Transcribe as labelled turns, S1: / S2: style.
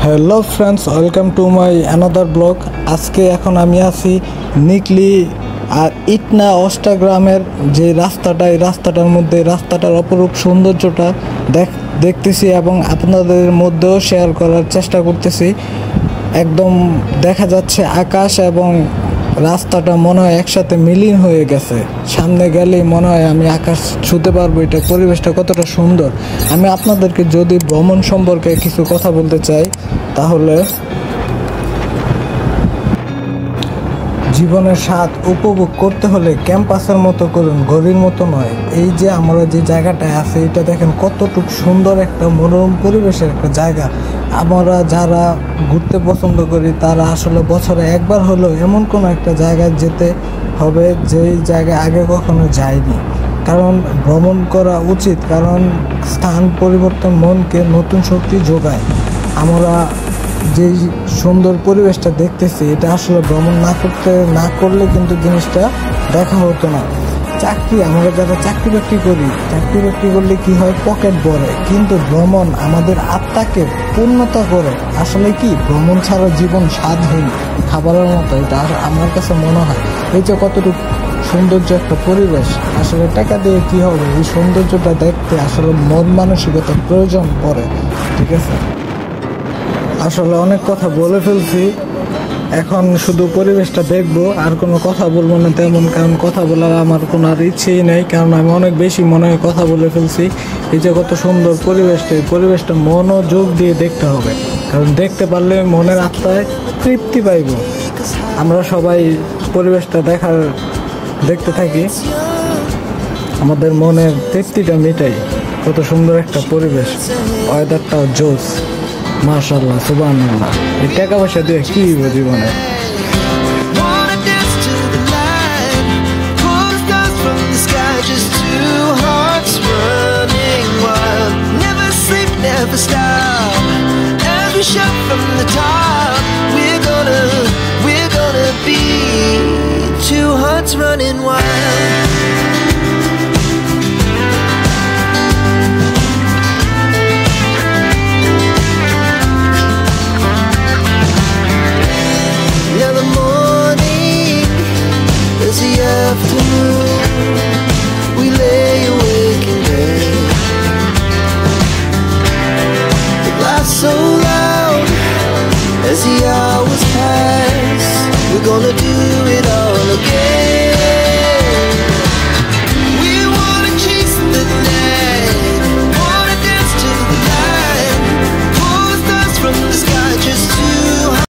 S1: Hello friends, welcome to my another blog. আজকে এখন আমি আছি নিকলি আর ইটনা অষ্টাগ্রামের যে রাস্তাটা, এই রাস্তাটার মধ্যে রাস্তাটার অপরূপ সৌন্দর্যটা দেখতেছি এবং আপনাদের মধ্যেও শেয়ার করার চেষ্টা করতেছি। একদম দেখা যাচ্ছে আকাশ এবং রাস্তাটা মনে হয় একসাথে মিলিন হয়ে গেছে। সামনে গেলেই মনে হয় আমি আকাশ ছুঁতে পারবো। এটা পরিবেশটা কতটা সুন্দর। আমি আপনাদেরকে যদি ভ্রমণ সম্পর্কে কিছু কথা বলতে চাই, তাহলে জীবনের স্বাদ উপভোগ করতে হলে ক্যাম্পাসের মতো করুন, ঘড়ির মতো নয়। এই যে আমরা যে জায়গাটায় আছি, এটা দেখেন কতটুকু সুন্দর একটা মনোরম পরিবেশের একটা জায়গা। আমরা যারা ঘুরতে পছন্দ করি তারা আসলে বছরে একবার হলেও এমন কোনো একটা জায়গায় যেতে হবে যেই জায়গায় আগে কখনো যায়নি। কারণ ভ্রমণ করা উচিত, কারণ স্থান পরিবর্তন মনকে নতুন শক্তি যোগায়। আমরা যেই সুন্দর পরিবেশটা দেখতেছি, এটা আসলে ভ্রমণ না করলে কিন্তু জিনিসটা দেখা হতো না। আমরা যারা চাকরি বাকরি করলে কি হয়, পকেট ভরে, কিন্তু ভ্রমণ আমাদের আত্মাকে পূর্ণতা করে। আসলে কি, ভ্রমণ ছাড়া জীবন স্বাদহীন, খাবারের মতো। এটা আমার কাছে মনে হয়। এই যে কতটুকু সৌন্দর্য একটা পরিবেশ, আসলে টাকা দিয়ে কি হবে, এই সৌন্দর্যটা দেখতে আসলে মন মানসিকতার প্রয়োজন পড়ে। ঠিক আছে, আসলে অনেক কথা বলে ফেলছি, এখন শুধু পরিবেশটা দেখবো, আর কোনো কথা বলবো না তেমন। কারণ কথা বলার আমার কোনো আর ইচ্ছেই নেই, কারণ আমি অনেক বেশি মনে হয় কথা বলে ফেলছি। এই যে কত সুন্দর পরিবেশটা, এই পরিবেশটা মনোযোগ দিয়ে দেখতে হবে, কারণ দেখতে পারলে মনের আত্মায় তৃপ্তি পাইব। আমরা সবাই পরিবেশটা দেখতে থাকি, আমাদের মনের তৃপ্তিটা মেটাই। কত সুন্দর একটা পরিবেশ, ওয়েদারটাও জোস, মাশাআল্লাহ, সুবহানাল্লাহ। এই টাকা পয়সা দিয়ে কি জীবনে।
S2: Never stop. As we shout from the top, we're gonna be two hearts running wild.